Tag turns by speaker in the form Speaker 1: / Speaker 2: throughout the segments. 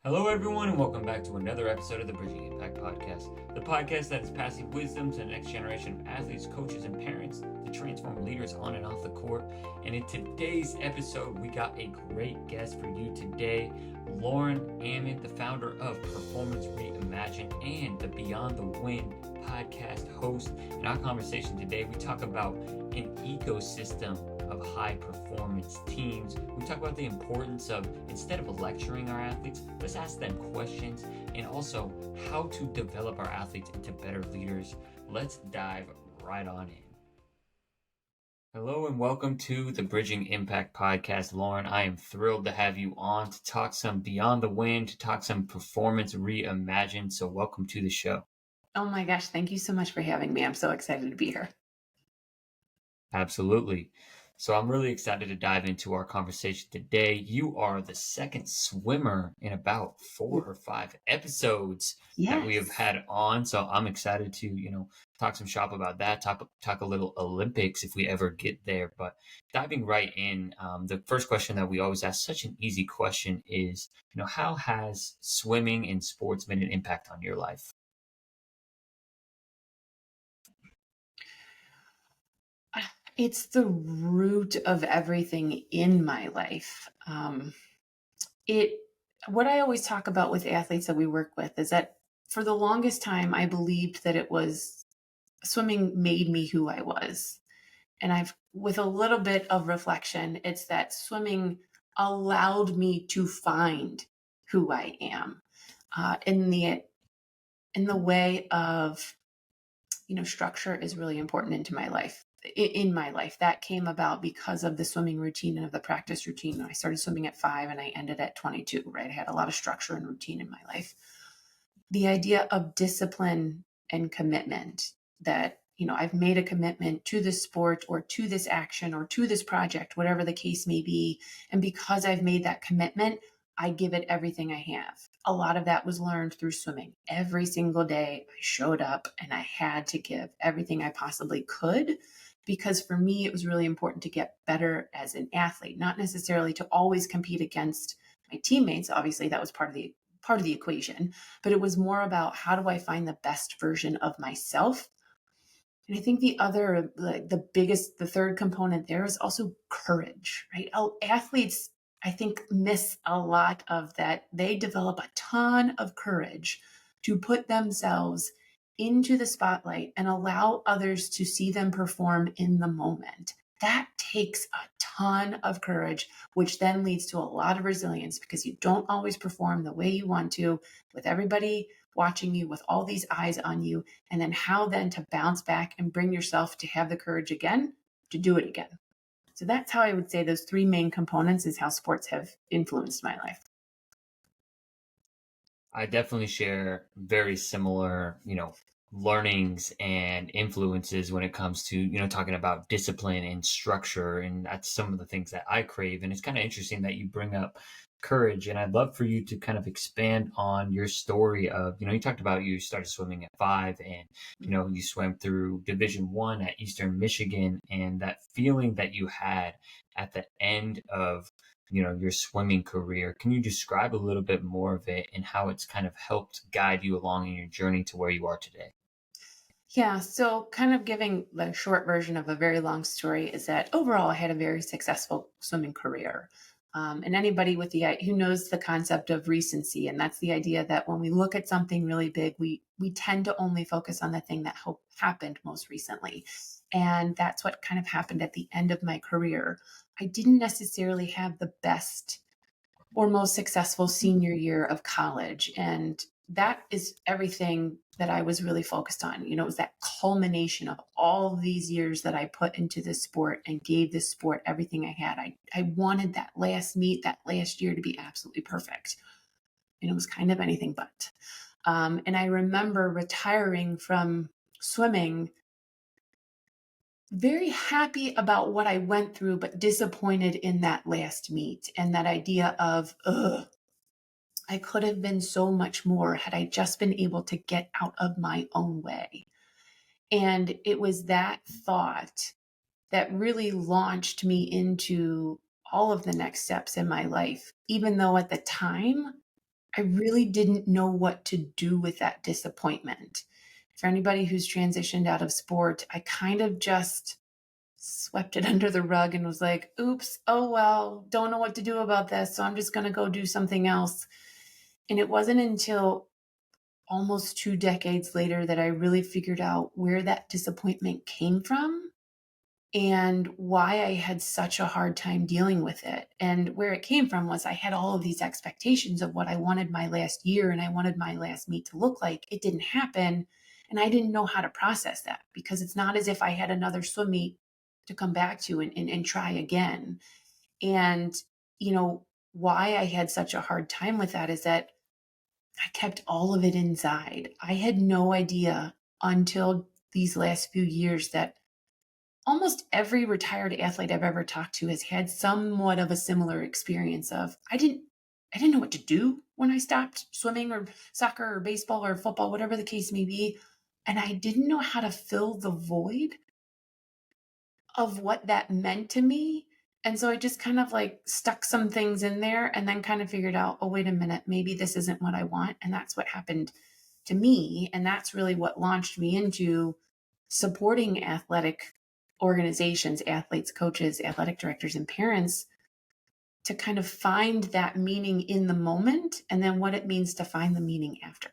Speaker 1: Hello, everyone, and welcome back to another episode of the Bridging Impact Podcast, the podcast that is passing wisdom to the next generation of athletes, coaches, and parents to transform leaders on and off the court. And in today's episode, we got a great guest for you today, Lauren Ammon, the founder of Performance Reimagined and the Beyond the Win podcast host. In our conversation today, we talk about an ecosystem of high performance teams. We talk about the importance of, instead of lecturing our athletes, let's ask them questions, and also how to develop our athletes into better leaders. Let's dive right on in. Hello and welcome to the Bridging Impact Podcast. Lauren, I am thrilled to have you on to talk some Beyond the Win, to talk some Performance Reimagined. So welcome to the show.
Speaker 2: Oh my gosh, thank you so much for having me. I'm so excited to be here.
Speaker 1: Absolutely. So I'm really excited to dive into our conversation today. You are the second swimmer in about 4 or 5 episodes that we have had on. So I'm excited to, talk some shop about that, talk a little Olympics if we ever get there. But diving right in, the first question that we always ask, such an easy question, is, how has swimming in sports been an impact on your life?
Speaker 2: It's the root of everything in my life. What I always talk about with athletes that we work with is that for the longest time, I believed that it was swimming made me who I was. And with a little bit of reflection, it's that swimming allowed me to find who I am in the way of, structure is really important in my life. That came about because of the swimming routine and of the practice routine. I started swimming at 5 and I ended at 22, right? I had a lot of structure and routine in my life. The idea of discipline and commitment, that, I've made a commitment to this sport or to this action or to this project, whatever the case may be. And because I've made that commitment, I give it everything I have. A lot of that was learned through swimming. Every single day I showed up and I had to give everything I possibly could, because for me, it was really important to get better as an athlete, not necessarily to always compete against my teammates. Obviously, that was part of the equation, but it was more about, how do I find the best version of myself? And I think the third component there is also courage, right? Athletes, I think, miss a lot of that. They develop a ton of courage to put themselves into the spotlight and allow others to see them perform in the moment. That takes a ton of courage, which then leads to a lot of resilience, because you don't always perform the way you want to, with everybody watching you, with all these eyes on you, and then how then to bounce back and bring yourself to have the courage again to do it again. So that's how I would say those 3 main components is how sports have influenced my life.
Speaker 1: I definitely share very similar, learnings and influences when it comes to, talking about discipline and structure. And that's some of the things that I crave. And it's kind of interesting that you bring up courage. And I'd love for you to kind of expand on your story of, you talked about you started swimming at 5 and, you swam through Division 1 at Eastern Michigan, and that feeling that you had at the end of your swimming career. Can you describe a little bit more of it and how it's kind of helped guide you along in your journey to where you are today?
Speaker 2: Yeah, so kind of giving the short version of a very long story is that overall I had a very successful swimming career. And anybody who knows the concept of recency, and that's the idea that when we look at something really big, we tend to only focus on the thing that happened most recently. And that's what kind of happened at the end of my career. I didn't necessarily have the best or most successful senior year of college. And that is everything that I was really focused on. It was that culmination of all these years that I put into this sport and gave this sport everything I had. I wanted that last meet, that last year, to be absolutely perfect. And it was kind of anything but. And I remember retiring from swimming very happy about what I went through, but disappointed in that last meet and that idea of, I could have been so much more had I just been able to get out of my own way. And it was that thought that really launched me into all of the next steps in my life, even though at the time I really didn't know what to do with that disappointment. For anybody who's transitioned out of sport, I kind of just swept it under the rug and was like, oops, oh well, don't know what to do about this. So I'm just going to go do something else. And it wasn't until almost 2 decades later that I really figured out where that disappointment came from and why I had such a hard time dealing with it. And where it came from was I had all of these expectations of what I wanted my last year and I wanted my last meet to look like. It didn't happen. And I didn't know how to process that because it's not as if I had another swim meet to come back to and try again. And, you know, why I had such a hard time with that is that I kept all of it inside. I had no idea until these last few years that almost every retired athlete I've ever talked to has had somewhat of a similar experience of I didn't know what to do when I stopped swimming or soccer or baseball or football, whatever the case may be. And I didn't know how to fill the void of what that meant to me. And so I just kind of like stuck some things in there and then kind of figured out, oh, wait a minute, maybe this isn't what I want. And that's what happened to me. And that's really what launched me into supporting athletic organizations, athletes, coaches, athletic directors, and parents to kind of find that meaning in the moment and then what it means to find the meaning after.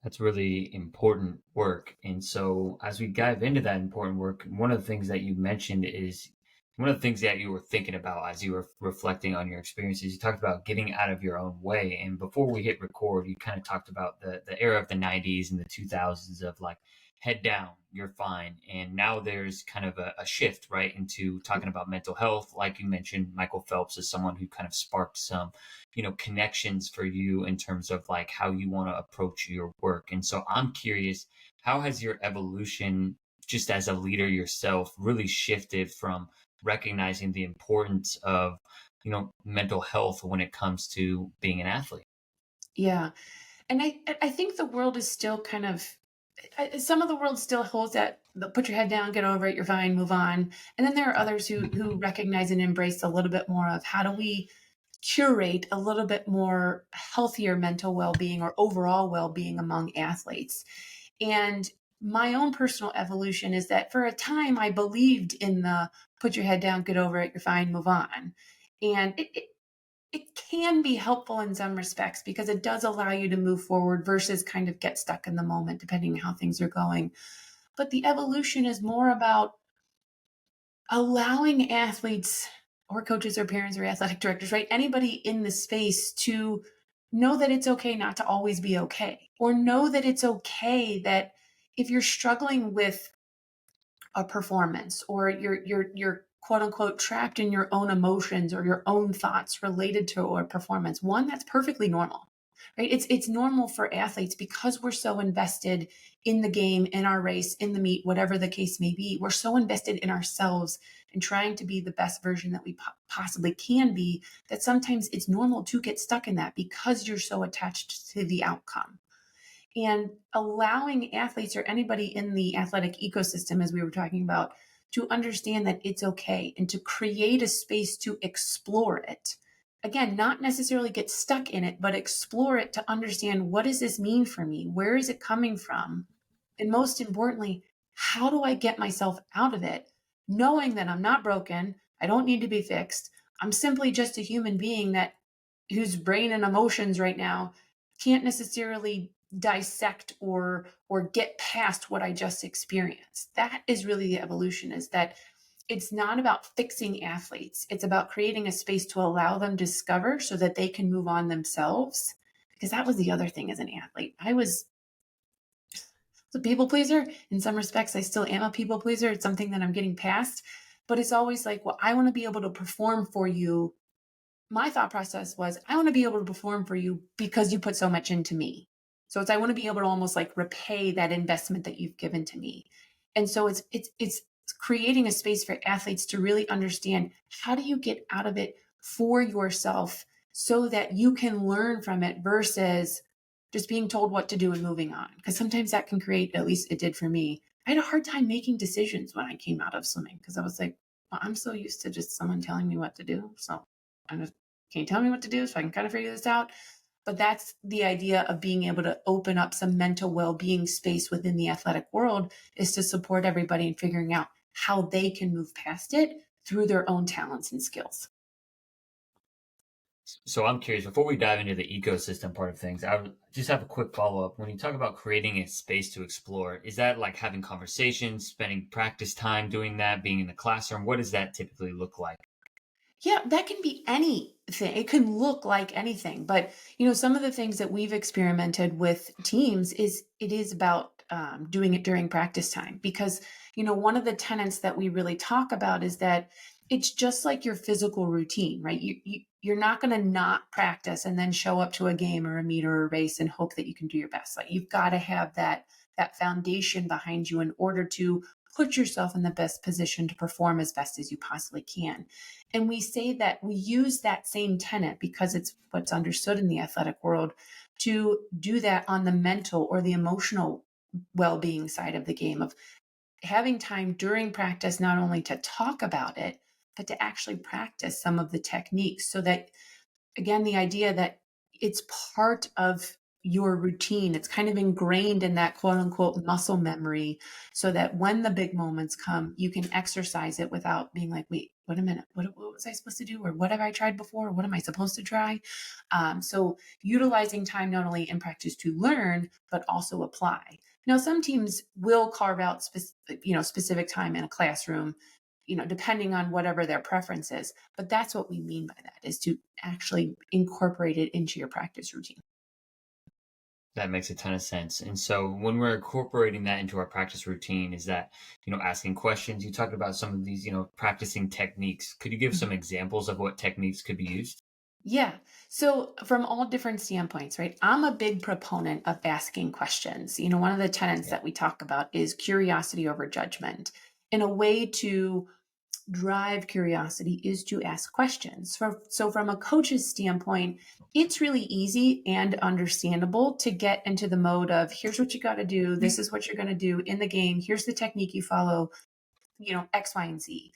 Speaker 1: That's really important work. And so, as we dive into that important work, one of the things that you mentioned is one of the things that you were thinking about as you were reflecting on your experiences. You talked about getting out of your own way. And before we hit record, you kind of talked about the era of the 90s and the 2000s of like, head down, you're fine. And now there's kind of a shift, right, into talking about mental health. Like you mentioned, Michael Phelps is someone who kind of sparked some connections for you in terms of like how you want to approach your work. And so I'm curious, how has your evolution just as a leader yourself really shifted from recognizing the importance of mental health when it comes to being an athlete?
Speaker 2: Yeah. And I think the world is still kind of some of the world still holds that put your head down, get over it, you're fine, move on. And then there are others who recognize and embrace a little bit more of how do we curate a little bit more healthier mental well-being or overall well-being among athletes. And my own personal evolution is that for a time I believed in the put your head down, get over it, you're fine, move on. And it can be helpful in some respects because it does allow you to move forward versus kind of get stuck in the moment, depending on how things are going. But the evolution is more about allowing athletes or coaches or parents or athletic directors, right? Anybody in the space to know that it's okay not to always be okay, or know that it's okay that if you're struggling with a performance or you're quote unquote trapped in your own emotions or your own thoughts related to a performance, one, that's perfectly normal, right? It's normal for athletes because we're so invested in the game, in our race, in the meet, whatever the case may be. We're so invested in ourselves and trying to be the best version that we possibly can be that sometimes it's normal to get stuck in that because you're so attached to the outcome. And allowing athletes or anybody in the athletic ecosystem, as we were talking about, to understand that it's okay and to create a space to explore it. Again, not necessarily get stuck in it, but explore it to understand what does this mean for me? Where is it coming from? And most importantly, how do I get myself out of it? Knowing that I'm not broken, I don't need to be fixed. I'm simply just a human being that whose brain and emotions right now can't necessarily dissect or get past what I just experienced. That is really the evolution, is that it's not about fixing athletes. It's about creating a space to allow them to discover so that they can move on themselves. Because that was the other thing as an athlete. I was a people pleaser. In some respects, I still am a people pleaser. It's something that I'm getting past. But it's always like, well, I want to be able to perform for you. My thought process was, I want to be able to perform for you because you put so much into me. So it's I want to be able to almost like repay that investment that you've given to me. And so it's creating a space for athletes to really understand how do you get out of it for yourself so that you can learn from it versus just being told what to do and moving on. Because sometimes that can create, at least it did for me. I had a hard time making decisions when I came out of swimming because I was like, well, I'm so used to just someone telling me what to do. So I'm just Can you tell me what to do so I can kind of figure this out? But that's the idea of being able to open up some mental well-being space within the athletic world, is to support everybody in figuring out how they can move past it through their own talents and skills.
Speaker 1: So I'm curious, before we dive into the ecosystem part of things, I would just have a quick follow up. When you talk about creating a space to explore, is that like having conversations, spending practice time doing that, being in the classroom? What does that typically look like?
Speaker 2: Yeah, that can be anything. It can look like anything. But, some of the things that we've experimented with teams is it is about doing it during practice time. Because, one of the tenets that we really talk about is that it's just like your physical routine, right? You're not going to not practice and then show up to a game or a meet or a race and hope that you can do your best. Like, you've got to have that foundation behind you in order to put yourself in the best position to perform as best as you possibly can. And we say that we use that same tenet because it's what's understood in the athletic world to do that on the mental or the emotional well-being side of the game, of having time during practice not only to talk about it, but to actually practice some of the techniques, so that, again, the idea that it's part of your routine. It's kind of ingrained in that quote unquote muscle memory, so that when the big moments come, you can exercise it without being like, wait, wait a minute, what was I supposed to do? Or what have I tried before? What am I supposed to try? So utilizing time not only in practice to learn, but also apply. Now, some teams will carve out specific time in a classroom, depending on whatever their preference is. But that's what we mean by that, is to actually incorporate it into your practice routine.
Speaker 1: That makes a ton of sense. And so when we're incorporating that into our practice routine, is that, asking questions? You talked about some of these, practicing techniques. Could you give
Speaker 2: Mhm.
Speaker 1: some examples of what techniques could be used?
Speaker 2: Yeah. So, from all different standpoints, right? I'm a big proponent of asking questions. One of the tenets
Speaker 1: Yeah.
Speaker 2: that we talk about is curiosity over judgment. In a way to drive curiosity is to ask questions. So, from a coach's standpoint, it's really easy and understandable to get into the mode of, here's what you got to do. This is what you're going to do in the game. Here's the technique you follow, X, Y, and Z.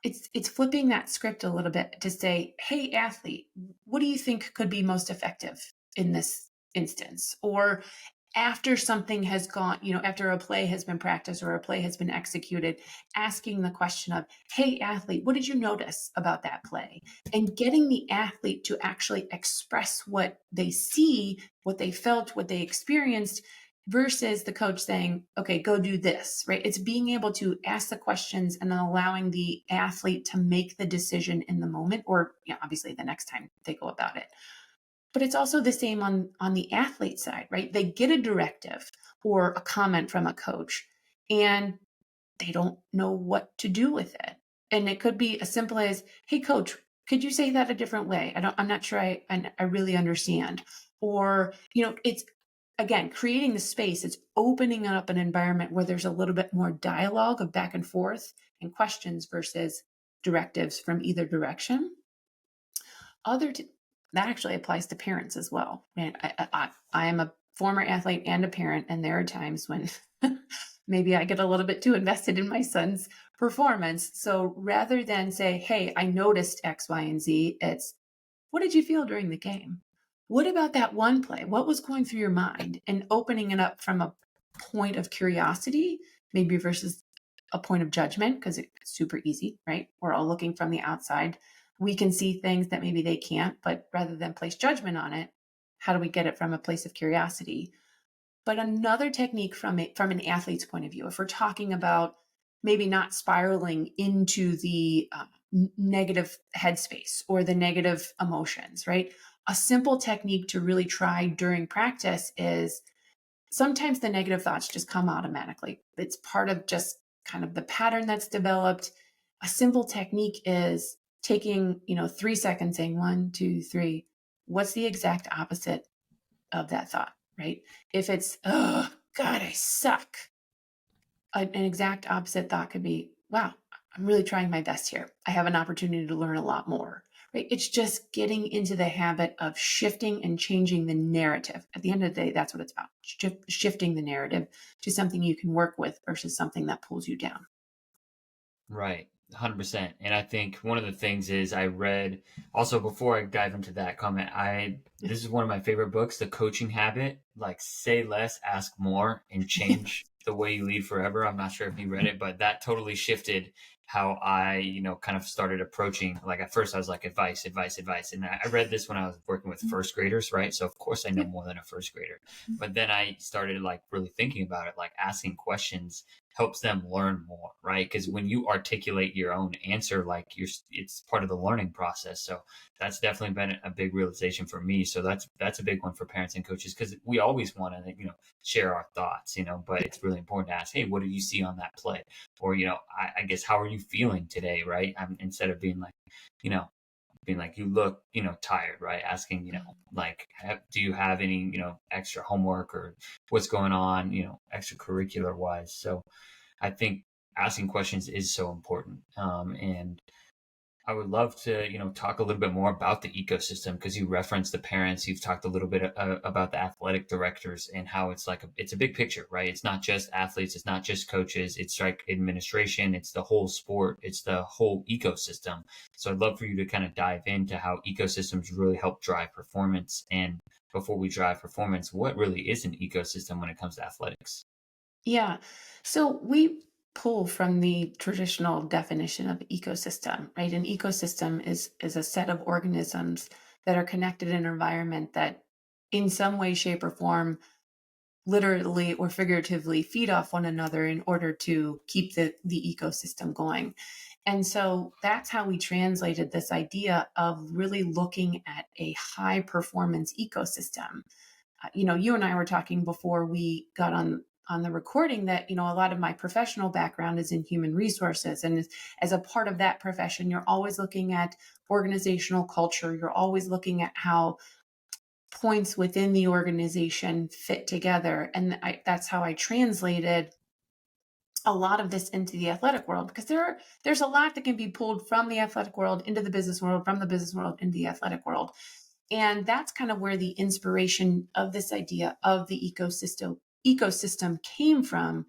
Speaker 2: It's flipping that script a little bit to say, hey, athlete, what do you think could be most effective in this instance? Or after something has gone, after a play has been practiced or a play has been executed, asking the question of, hey, athlete, what did you notice about that play? And getting the athlete to actually express what they see, what they felt, what they experienced, versus the coach saying, okay, go do this, right? It's being able to ask the questions and then allowing the athlete to make the decision in the moment, or obviously the next time they go about it. But it's also the same on the athlete side, right? They get a directive or a comment from a coach, and they don't know what to do with it. And it could be as simple as, hey, coach, could you say that a different way? I'm not sure I really understand. Or, it's, again, creating the space. It's opening up an environment where there's a little bit more dialogue of back and forth and questions versus directives from either direction. Other t- that actually applies to parents as well. And I am a former athlete and a parent, and there are times when maybe I get a little bit too invested in my son's performance. So rather than say, hey, I noticed X, Y, and Z, it's, what did you feel during the game? What about that one play? What was going through your mind? And opening it up from a point of curiosity, maybe versus a point of judgment, because it's super easy, right? We're all looking from the outside. We can see things that maybe they can't, but rather than place judgment on it, how do we get it from a place of curiosity? But another technique from an athlete's point of view, if we're talking about maybe not spiraling into the negative headspace or the negative emotions, right? A simple technique to really try during practice is, sometimes the negative thoughts just come automatically. It's part of just kind of the pattern that's developed. A simple technique is taking, 3 seconds, saying 1, 2, 3. What's the exact opposite of that thought, right? If it's, oh, God, I suck, an exact opposite thought could be, wow, I'm really trying my best here. I have an opportunity to learn a lot more, right? It's just getting into the habit of shifting and changing the narrative. At the end of the day, that's what it's about, shifting the narrative to something you can work with versus something that pulls you down.
Speaker 1: Right. 100%. And I think one of the things is I read also before I dive into that comment, this is one of my favorite books, The Coaching Habit, like say less, ask more and change the way you lead forever. I'm not sure if you read it, but that totally shifted how I, kind of started approaching. Like at first I was like advice, advice, advice. And I read this when I was working with first graders, right? So of course I know
Speaker 2: Yep.
Speaker 1: more than a first grader. But then I started like really thinking about it, like asking questions helps them learn more, right? Because when you articulate your own answer, like it's part of the learning process. So that's definitely been a big realization for me. So that's a big one for parents and coaches, because we always want to share our thoughts, but it's really important to ask, hey, what did you see on that play? Or I guess, how are you feeling today, right? Instead of being like, you know being like, you look, tired, right? Asking, like, do you have any, extra homework or what's going on, extracurricular wise. So I think asking questions is so important. And I would love to, talk a little bit more about the ecosystem, because you referenced the parents. You've talked a little bit about the athletic directors and how it's like it's a big picture, right? It's not just athletes, it's not just coaches, it's like administration, it's the whole sport, it's the whole ecosystem. So I'd love for you to kind of dive into how ecosystems really help drive performance. And before we drive performance, what really is an ecosystem when it comes to athletics?
Speaker 2: Yeah. So we pull from the traditional definition of ecosystem, right? An ecosystem is a set of organisms that are connected in an environment that in some way, shape, or form, literally or figuratively feed off one another in order to keep the ecosystem going. And so that's how we translated this idea of really looking at a high performance ecosystem. You and I were talking before we got on the recording that a lot of my professional background is in human resources, and as a part of that profession, you're always looking at organizational culture. You're always looking at how points within the organization fit together, and that's how I translated a lot of this into the athletic world, because there's a lot that can be pulled from the athletic world into the business world, from the business world into the athletic world. And that's kind of where the inspiration of this idea of the ecosystem came from.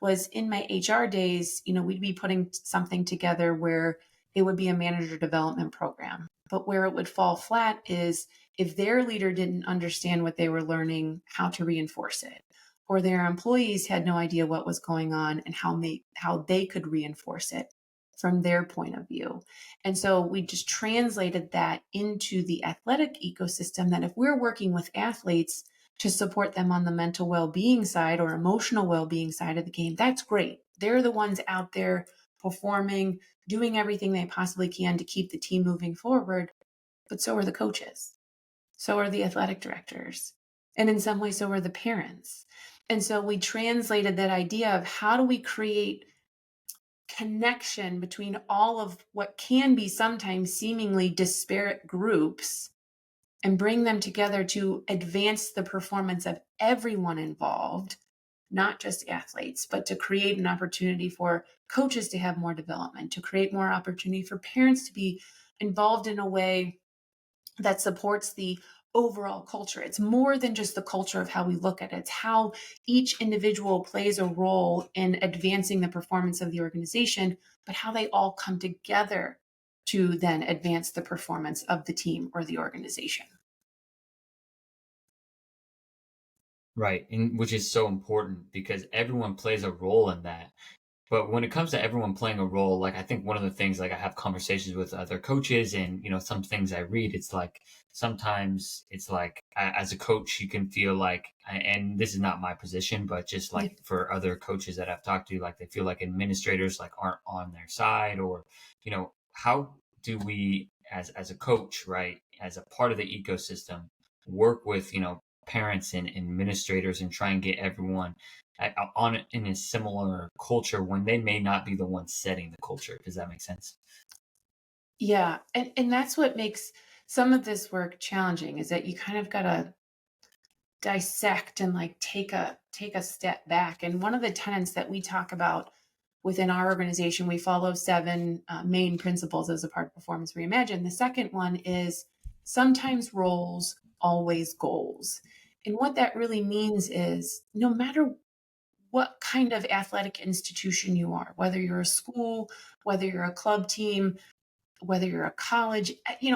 Speaker 2: Was in my HR days, we'd be putting something together where it would be a manager development program. But where it would fall flat is if their leader didn't understand what they were learning, how to reinforce it, or their employees had no idea what was going on and how they could reinforce it from their point of view. And so we just translated that into the athletic ecosystem, that if we're working with athletes to support them on the mental well-being side or emotional well-being side of the game, that's great. They're the ones out there performing, doing everything they possibly can to keep the team moving forward. But so are the coaches. So are the athletic directors. And in some ways, so are the parents. And so we translated that idea of how do we create connection between all of what can be sometimes seemingly disparate groups and bring them together to advance the performance of everyone involved, not just athletes, but to create an opportunity for coaches to have more development, to create more opportunity for parents to be involved in a way that supports the overall culture. It's more than just the culture of how we look at it. It's how each individual plays a role in advancing the performance of the organization, but how they all come together to then advance the performance of the team or the organization.
Speaker 1: Right. And which is so important because everyone plays a role in that. But when it comes to everyone playing a role, like I think one of the things, like I have conversations with other coaches and, some things I read, it's like sometimes it's like as a coach, you can feel like, and this is not my position, but just
Speaker 2: Yeah.
Speaker 1: like for other coaches that I've talked to, like they feel like administrators like aren't on their side, or, how do we as a coach, right, as a part of the ecosystem, work with, parents and administrators and try and get everyone on in a similar culture when they may not be the ones setting the culture. Does that make sense?
Speaker 2: Yeah. And that's what makes some of this work challenging, is that you kind of got to dissect and like take a step back. And one of the tenets that we talk about within our organization, we follow seven main principles as a part of Performance Reimagined. The second one is sometimes roles, always goals. And what that really means is no matter what kind of athletic institution you are, whether you're a school, whether you're a club team, whether you're a college,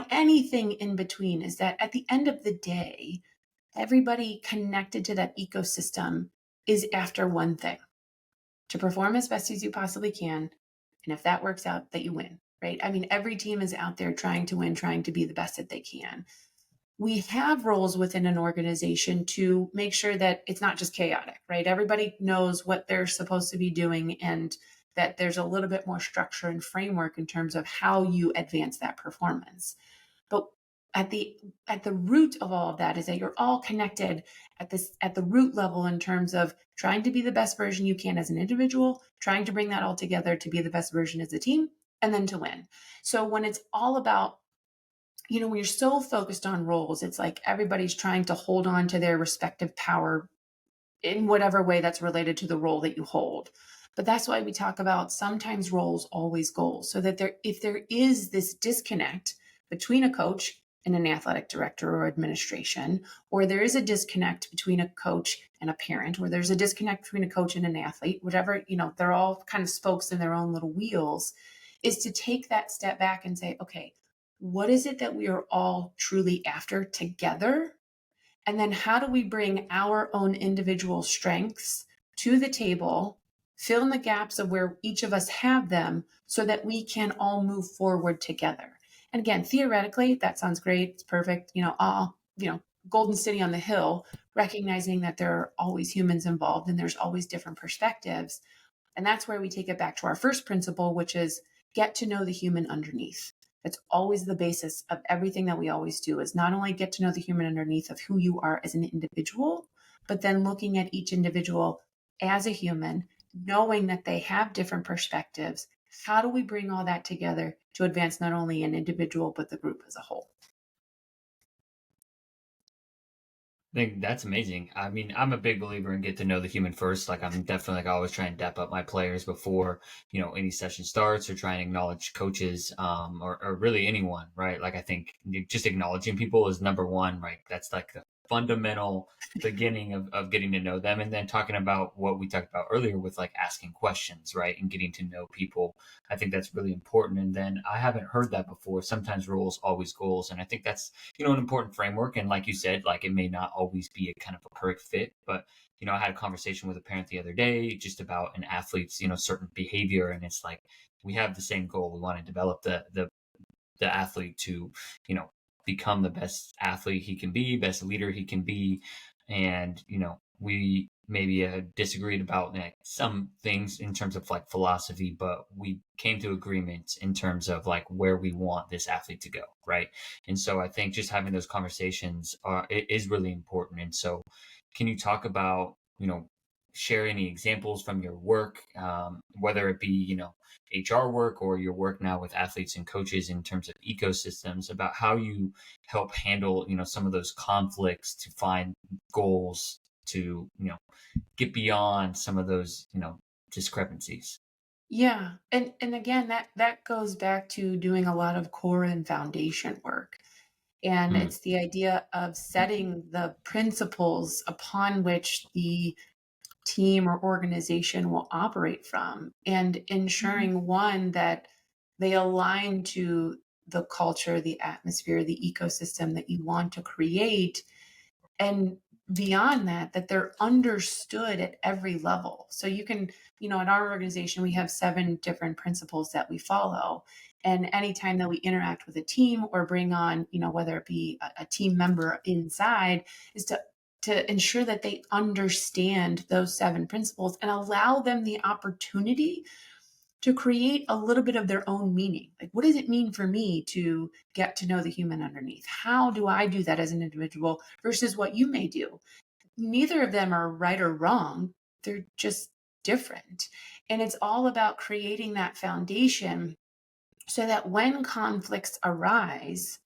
Speaker 2: anything in between, is that at the end of the day, everybody connected to that ecosystem is after one thing: to perform as best as you possibly can. And if that works out, that you win, right? I mean, every team is out there trying to win, trying to be the best that they can. We have roles within an organization to make sure that it's not just chaotic, right? Everybody knows what they're supposed to be doing, and that there's a little bit more structure and framework in terms of how you advance that performance. But at the root of all of that is that you're all connected at the root level in terms of trying to be the best version you can as an individual, trying to bring that all together to be the best version as a team, and then to win. So when it's all about, when you're so focused on roles, it's like everybody's trying to hold on to their respective power in whatever way that's related to the role that you hold. But that's why we talk about sometimes roles, always goals, so that if there is this disconnect between a coach and an athletic director or administration, or there is a disconnect between a coach and a parent, or there's a disconnect between a coach and an athlete, whatever, they're all kind of spokes in their own little wheels, is to take that step back and say, okay, what is it that we are all truly after together? And then how do we bring our own individual strengths to the table, fill in the gaps of where each of us have them, so that we can all move forward together? And again, theoretically, that sounds great. It's perfect. Golden City on the Hill, recognizing that there are always humans involved and there's always different perspectives. And that's where we take it back to our first principle, which is get to know the human underneath. That's always the basis of everything that we always do, is not only get to know the human underneath of who you are as an individual, but then looking at each individual as a human, knowing that they have different perspectives. How do we bring all that together to advance not only an individual, but the group as a whole?
Speaker 1: I think that's amazing. I mean, I'm a big believer in get to know the human first. Like, I'm definitely, like, I always try and dap up my players before, any session starts, or try and acknowledge coaches, or really anyone, right? Like, I think just acknowledging people is number one, right? That's like the fundamental beginning of getting to know them. And then talking about what we talked about earlier with, like, asking questions, right? And getting to know people. I think that's really important. And then I haven't heard that before. Sometimes rules, always goals. And I think that's, an important framework. And like you said, like, it may not always be a kind of a perfect fit, but I had a conversation with a parent the other day just about an athlete's, certain behavior. And it's like, we have the same goal. We want to develop the athlete to, you know, become the best athlete he can be, best leader he can be. And, we maybe disagreed about, like, some things in terms of, like, philosophy, but we came to agreement in terms of, like, where we want this athlete to go. Right. And so I think just having those conversations is really important. And so can you talk about, share any examples from your work, whether it be, HR work or your work now with athletes and coaches in terms of ecosystems, about how you help handle, some of those conflicts to find goals to, get beyond some of those, discrepancies.
Speaker 2: Yeah. And again, that goes back to doing a lot of core and foundation work. And
Speaker 1: Mm,
Speaker 2: it's the idea of setting the principles upon which the team or organization will operate from, and ensuring, one, that they align to the culture, the atmosphere, the ecosystem that you want to create, and beyond that, that they're understood at every level. So you can, in our organization, we have 7 different principles that we follow. And anytime that we interact with a team or bring on, whether it be a team member inside, is to ensure that they understand those 7 principles and allow them the opportunity to create a little bit of their own meaning. Like, what does it mean for me to get to know the human underneath? How do I do that as an individual versus what you may do? Neither of them are right or wrong. They're just different. And it's all about creating that foundation so that when conflicts arise,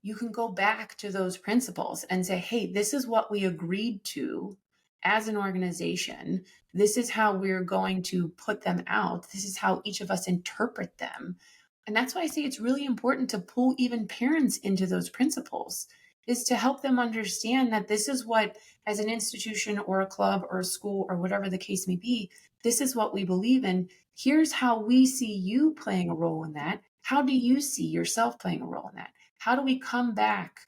Speaker 2: you can go back to those principles and say, hey, this is what we agreed to as an organization. This is how we're going to put them out. This is how each of us interpret them. And that's why I say it's really important to pull even parents into those principles. is to help them understand that this is what, as an institution or a club or a school or whatever the case may be, this is what we believe in. Here's how we see you playing a role in that. How do you see yourself playing a role in that? How do we come back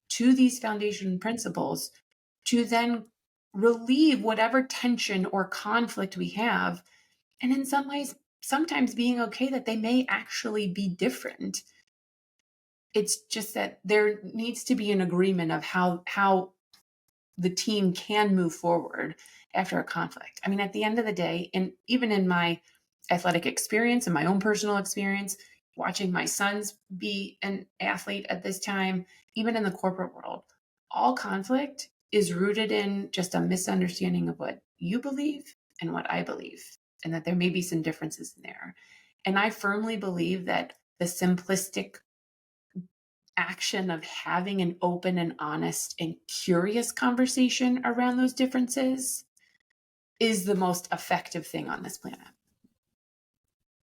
Speaker 2: to these foundation principles to then relieve whatever tension or conflict we have? And in some ways, sometimes being okay that they may actually be different. It's just that there needs to be an agreement of how the team can move forward after a conflict. I mean, at the end of the day, and even in my athletic experience and my own personal experience, watching my sons be an athlete at this time, even in the corporate world, all conflict is rooted in just a misunderstanding of what you believe and what I believe, and that there may be some differences in there. And I firmly believe that the simplistic action of having an open and honest and curious conversation around those differences is the most effective thing on this planet.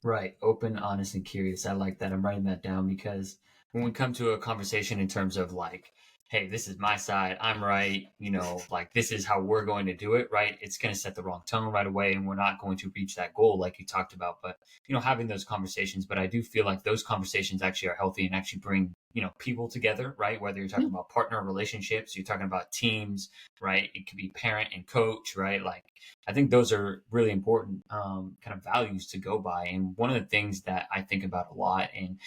Speaker 1: Right. Open, honest, and curious. I like that. I'm writing that down because when we come to a conversation in terms of like, hey, this is my side, I'm right, like this is how we're going to do it, right? It's going to set the wrong tone right away and we're not going to reach that goal like you talked about. But, having those conversations, but I do feel like those conversations actually are healthy and actually bring, people together, right? Whether you're talking
Speaker 2: Mm.
Speaker 1: about partner relationships, you're talking about teams, right? It could be parent and coach, right? Like, I think those are really important kind of values to go by. And one of the things that I think about a lot and,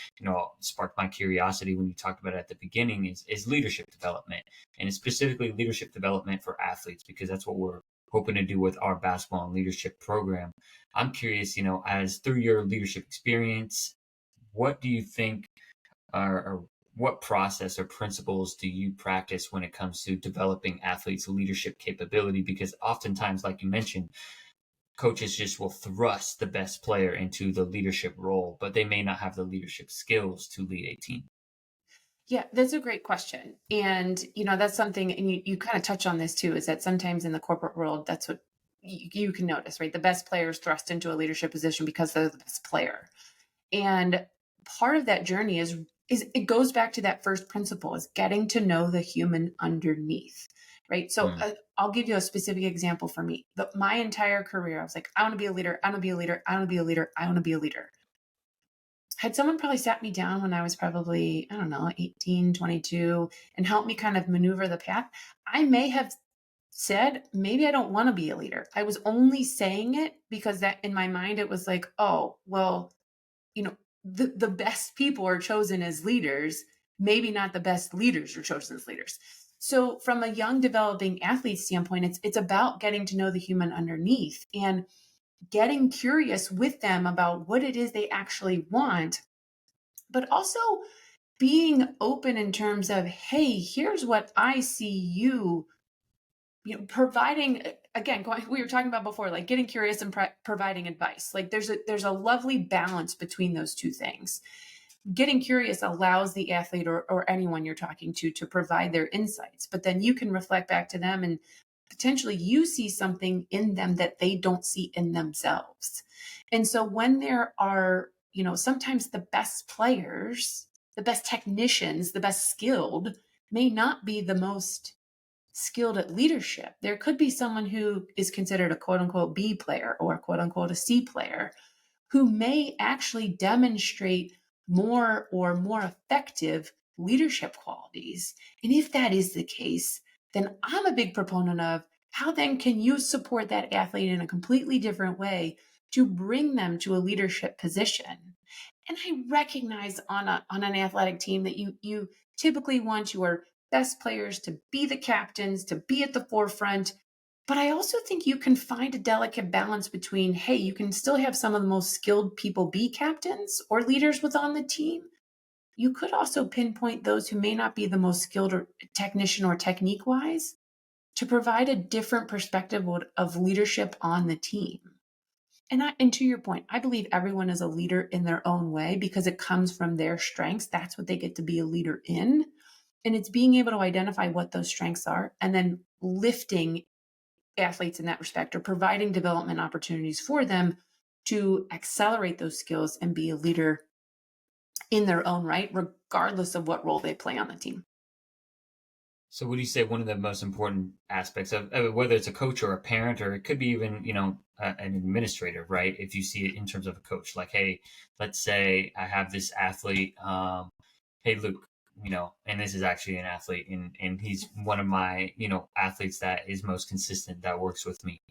Speaker 1: sparked my curiosity when you talked about it at the beginning is leadership development, and specifically leadership development for athletes, because that's what we're hoping to do with our basketball and leadership program. I'm curious, as through your leadership experience, what do you think or what process or principles do you practice when it comes to developing athletes' leadership capability? Because oftentimes, like you mentioned, coaches just will thrust the best player into the leadership role, but they may not have the leadership skills to lead a team.
Speaker 2: Yeah, that's a great question. And, that's something, and you kind of touch on this too, is that sometimes in the corporate world, that's what you can notice, right? The best players thrust into a leadership position because they're the best player. And part of that journey is it goes back to that first principle, is getting to know the human underneath, right? So
Speaker 1: Mm.
Speaker 2: I'll give you a specific example for me. My entire career, I was like, I want to be a leader. I want to be a leader. I want to be a leader. I want to be a leader. Had someone probably sat me down when I was probably, I don't know, 18, 22, and helped me kind of maneuver the path, I may have said, maybe I don't want to be a leader. I was only saying it because that in my mind, it was like, oh, well, you know, the best people are chosen as leaders, maybe not the best leaders are chosen as leaders. So from a young developing athlete standpoint, it's about getting to know the human underneath and getting curious with them about what it is they actually want, but also being open in terms of, hey, here's what I see providing, again, we were talking about before, like getting curious and providing advice. Like there's a lovely balance between those two things. Getting curious allows the athlete or anyone you're talking to provide their insights, but then you can reflect back to them, and potentially you see something in them that they don't see in themselves. And so when there are, sometimes the best players, the best technicians, the best skilled may not be the most skilled at leadership. There could be someone who is considered a quote unquote B player or quote unquote a C player who may actually demonstrate more effective leadership qualities. And if that is the case, then I'm a big proponent of how then can you support that athlete in a completely different way to bring them to a leadership position. And I recognize on an athletic team that you typically want your best players to be the captains, to be at the forefront. But I also think you can find a delicate balance between, hey, you can still have some of the most skilled people be captains or leaders within the team. You could also pinpoint those who may not be the most skilled or technician or technique wise to provide a different perspective of leadership on the team. And to your point, I believe everyone is a leader in their own way because it comes from their strengths. That's what they get to be a leader in. And it's being able to identify what those strengths are and then lifting athletes in that respect or providing development opportunities for them to accelerate those skills and be a leader in their own right, regardless of what role they play on the team.
Speaker 1: So, would you say one of the most important aspects of whether it's a coach or a parent, or it could be even, an administrator, right? If you see it in terms of a coach, like, hey, let's say I have this athlete, hey, Luke, and this is actually an athlete, and he's one of my, athletes that is most consistent that works with me.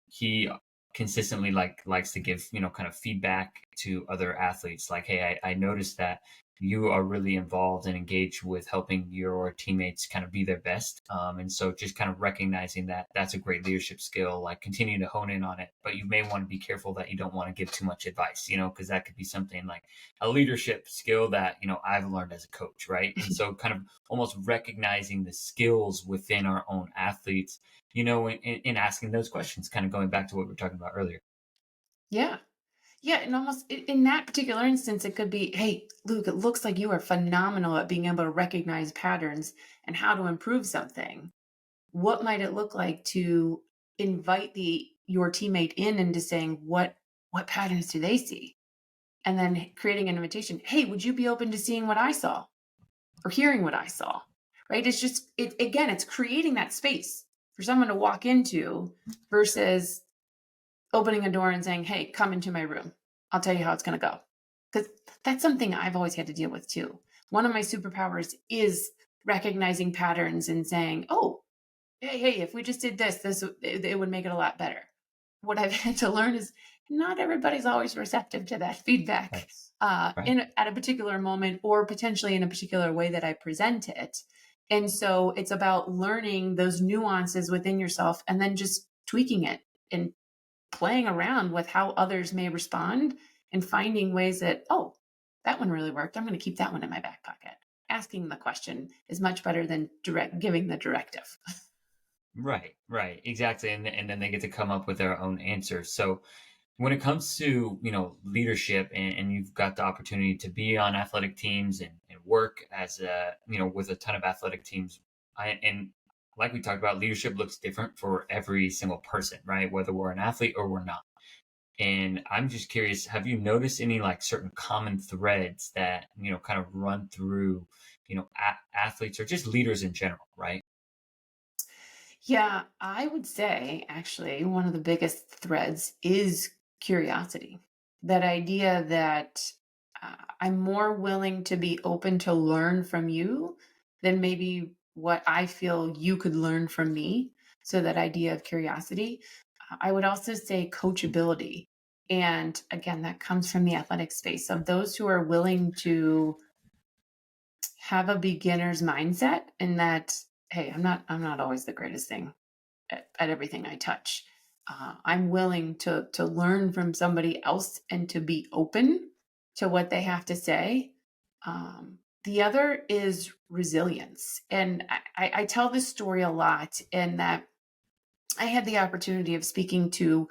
Speaker 1: He consistently likes to give, kind of feedback to other athletes, like, hey, I noticed that you are really involved and engaged with helping your teammates kind of be their best. And so just kind of recognizing that that's a great leadership skill, like continue to hone in on it, but you may want to be careful that you don't want to give too much advice, because that could be something like a leadership skill that, I've learned as a coach. Right. And so kind of almost recognizing the skills within our own athletes, in asking those questions, kind of going back to what we were talking about earlier.
Speaker 2: Yeah. Yeah, and almost in that particular instance, it could be, hey, Luke, it looks like you are phenomenal at being able to recognize patterns and how to improve something. What might it look like to invite the your teammate in into saying what patterns do they see? And then creating an invitation. Hey, would you be open to seeing what I saw or hearing what I saw? Right? It's just it's creating that space for someone to walk into versus opening a door and saying, "Hey, come into my room. I'll tell you how it's going to go." Because that's something I've always had to deal with too. One of my superpowers is recognizing patterns and saying, "Oh, hey, if we just did it would make it a lot better." What I've had to learn is not everybody's always receptive to that feedback
Speaker 1: Right. Right.
Speaker 2: at a particular moment or potentially in a particular way that I present it. And so it's about learning those nuances within yourself and then just tweaking it and playing around with how others may respond and finding ways that, oh, that one really worked. I'm going to keep that one in my back pocket. Asking the question is much better than direct giving the directive.
Speaker 1: Right. Right. Exactly. And then they get to come up with their own answers. So when it comes to, leadership, and you've got the opportunity to be on athletic teams and work as a, with a ton of athletic teams, and like we talked about, leadership looks different for every single person, right? Whether we're an athlete or we're not. And I'm just curious, have you noticed any like certain common threads that, kind of run through, athletes or just leaders in general, right?
Speaker 2: Yeah, I would say actually one of the biggest threads is curiosity. That idea that I'm more willing to be open to learn from you than maybe what I feel you could learn from me. So, that idea of curiosity. I would also say coachability. And again, that comes from the athletic space of those who are willing to have a beginner's mindset in that, hey, I'm not always the greatest thing at everything I touch. I'm willing to learn from somebody else and to be open to what they have to say. The other is resilience, and I tell this story a lot in that I had the opportunity of speaking to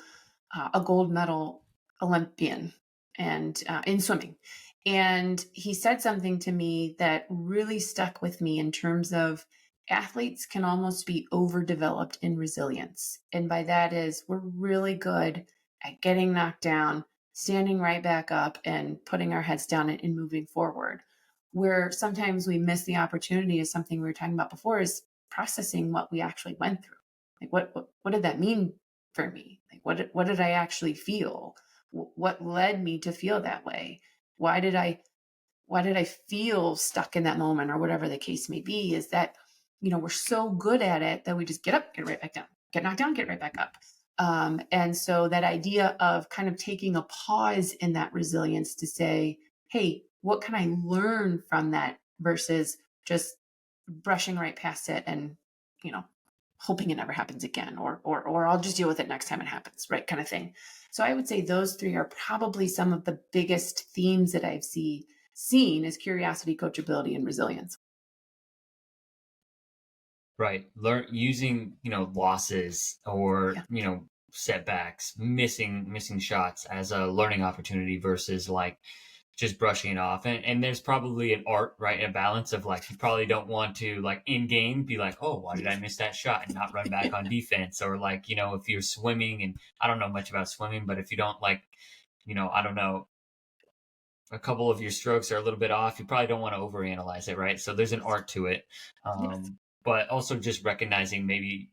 Speaker 2: a gold medal Olympian and in swimming. And he said something to me that really stuck with me in terms of athletes can almost be overdeveloped in resilience. And by that is we're really good at getting knocked down, standing right back up and putting our heads down and moving forward. Where sometimes we miss the opportunity is something we were talking about before is processing what we actually went through. Like what did that mean for me? Like what did I actually feel? What led me to feel that way? Why did I feel stuck in that moment or whatever the case may be? Is that we're so good at it that we just get up, get right back down, get knocked down, get right back up. And so that idea of kind of taking a pause in that resilience to say, hey, what can I learn from that versus just brushing right past it and you know hoping it never happens again or I'll just deal with it next time it happens, right? Kind of thing. So I would say those three are probably some of the biggest themes that seen is curiosity, coachability, and resilience.
Speaker 1: Right. Learn using, losses or,
Speaker 2: Yeah.
Speaker 1: setbacks, missing shots as a learning opportunity versus like just brushing it off. And there's probably an art, right? A balance of like, you probably don't want to like in game be like, oh, why did I miss that shot and not run back on defense? Or like, if you're swimming, and I don't know much about swimming, but if you don't like, I don't know, a couple of your strokes are a little bit off, you probably don't want to overanalyze it, right? So there's an art to it.
Speaker 2: Yes.
Speaker 1: but also just recognizing maybe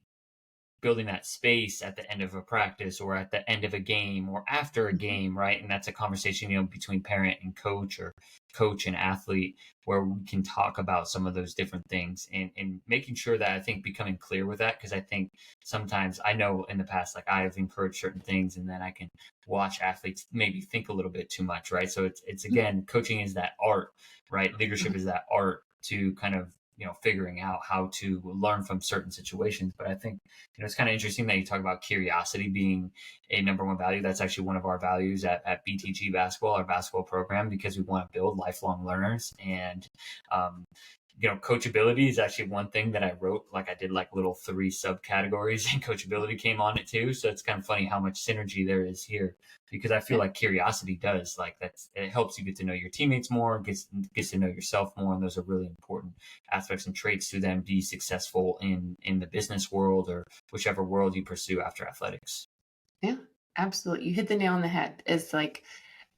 Speaker 1: building that space at the end of a practice or at the end of a game or after a
Speaker 2: Mhm.
Speaker 1: game, right? And that's a conversation, between parent and coach, or coach and athlete, where we can talk about some of those different things, and making sure that, I think, becoming clear with that. Cause I think sometimes, I know in the past, like, I have encouraged certain things, and then I can watch athletes maybe think a little bit too much, right? So it's again, coaching is that art, right? Leadership
Speaker 2: Mhm.
Speaker 1: is that art to kind of, figuring out how to learn from certain situations. But I think, it's kind of interesting that you talk about curiosity being a number one value. That's actually one of our values at BTG basketball, our basketball program, because we want to build lifelong learners. And um, coachability is actually one thing that I wrote. Like, I did like little three subcategories, and coachability came on it too. So it's kind of funny how much synergy there is here, because I feel
Speaker 2: Yeah.
Speaker 1: like curiosity does, like, it helps you get to know your teammates more, gets to know yourself more, and those are really important aspects and traits to then be successful in the business world, or whichever world you pursue after athletics.
Speaker 2: Yeah, absolutely. You hit the nail on the head. It's like,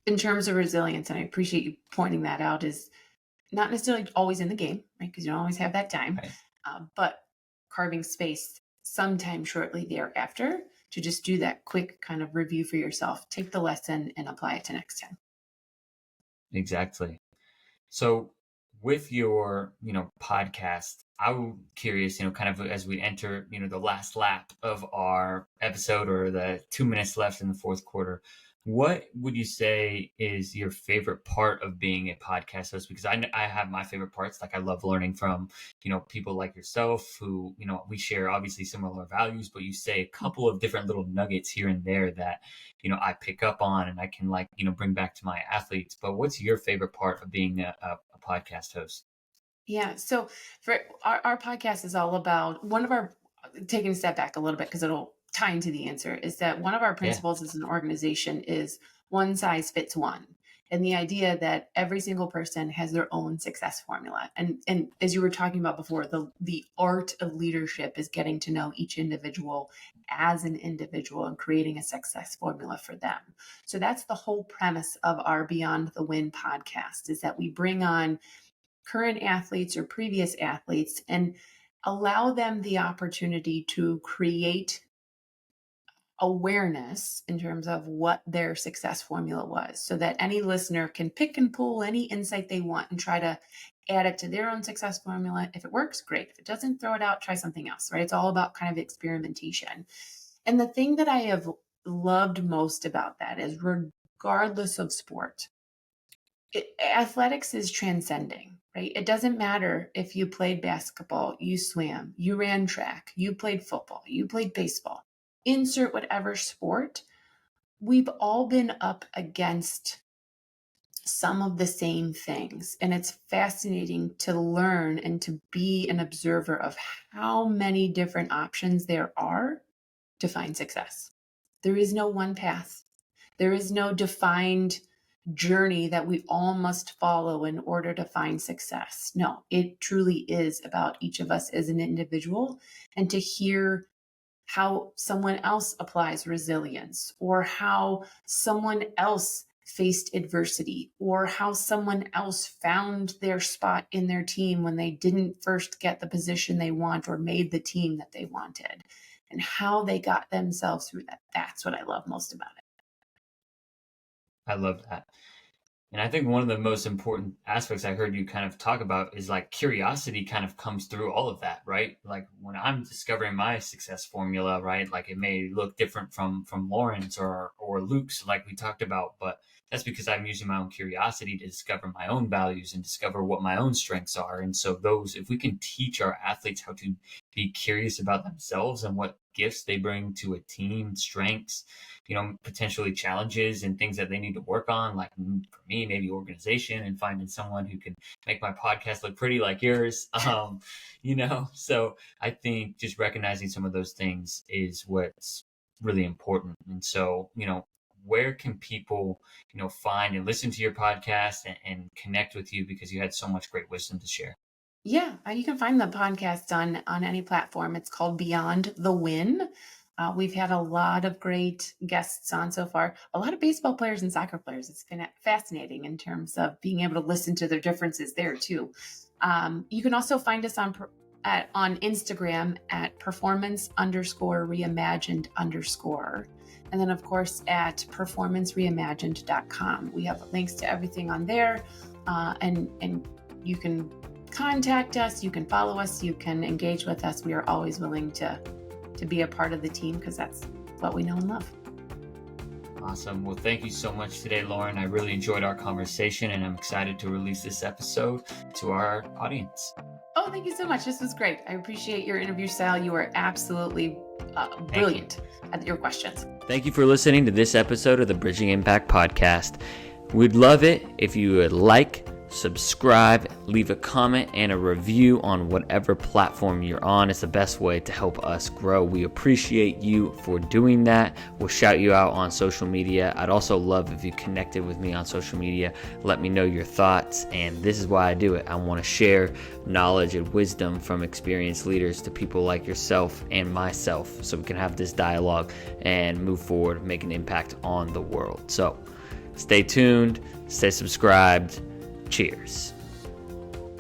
Speaker 2: in terms of resilience, and I appreciate you pointing that out, is not necessarily always in the game, right? Because you don't always have that time,
Speaker 1: Right.
Speaker 2: but carving space sometime shortly thereafter to just do that quick kind of review for yourself, take the lesson and apply it to next time.
Speaker 1: Exactly. So with your, podcast, I'm curious, kind of as we enter, the last lap of our episode, or the 2 minutes left in the fourth quarter, what would you say is your favorite part of being a podcast host? Because I have my favorite parts. Like, I love learning from, people like yourself, who, we share obviously similar values, but you say a couple of different little nuggets here and there that, I pick up on, and I can, like, bring back to my athletes. But what's your favorite part of being a podcast host?
Speaker 2: Yeah. So for our podcast is all about one of our, taking a step back a little bit because it'll tie into the answer, is that one of our
Speaker 1: Yeah.
Speaker 2: principles as an organization is one size fits one. And the idea that every single person has their own success formula. And as you were talking about before, the art of leadership is getting to know each individual as an individual and creating a success formula for them. So that's the whole premise of our Beyond the Win podcast, is that we bring on current athletes or previous athletes and allow them the opportunity to create awareness in terms of what their success formula was, so that any listener can pick and pull any insight they want and try to add it to their own success formula. If it works, great. If it doesn't, throw it out, try something else, right? It's all about kind of experimentation. And the thing that I have loved most about that is, regardless of sport, athletics is transcending, right? It doesn't matter if you played basketball, you swam, you ran track, you played football, you played baseball. Insert whatever sport, we've all been up against some of the same things. And it's fascinating to learn and to be an observer of how many different options there are to find success. There is no one path. There is no defined journey that we all must follow in order to find success. No, it truly is about each of us as an individual, and to hear how someone else applies resilience, or how someone else faced adversity, or how someone else found their spot in their team when they didn't first get the position they want or made the team that they wanted, and how they got themselves through that. That's what I love most about it.
Speaker 1: I love that. And I think one of the most important aspects I heard you kind of talk about is, like, curiosity kind of comes through all of that, right? Like, when I'm discovering my success formula, right? Like, it may look different from Lauren's or Luke's, like we talked about, but that's because I'm using my own curiosity to discover my own values and discover what my own strengths are. And so those, if we can teach our athletes how to be curious about themselves and what gifts they bring to a team, strengths, potentially challenges and things that they need to work on. Like, for me, maybe organization, and finding someone who can make my podcast look pretty like yours. So I think just recognizing some of those things is what's really important. And so, where can people, find and listen to your podcast, and connect with you, because you had so much great wisdom to share?
Speaker 2: Yeah, you can find the podcast on any platform. It's called Beyond the Win. We've had a lot of great guests on so far. A lot of baseball players and soccer players. It's been fascinating in terms of being able to listen to their differences there too. You can also find us on on Instagram at performance_reimagined_. And then, of course, at performancereimagined.com. We have links to everything on there. And you can contact us, you can follow us, you can engage with us. We are always willing to be a part of the team because that's what we know and love.
Speaker 1: Awesome. Well, thank you so much today, Lauren. I really enjoyed our conversation, and I'm excited to release this episode to our audience.
Speaker 2: Oh, thank you so much. This was great. I appreciate your interview style. You were absolutely brilliant at your questions.
Speaker 1: Thank you for listening to this episode of the Bridging Impact Podcast. We'd love it if you would like, subscribe, leave a comment and a review on whatever platform you're on. It's the best way to help us grow. We appreciate you for doing that. We'll shout you out on social media. I'd also love if you connected with me on social media. Let me know your thoughts. And this is why I do it. I want to share knowledge and wisdom from experienced leaders to people like yourself and myself, so we can have this dialogue and move forward, make an impact on the world. So stay tuned, stay subscribed. Cheers.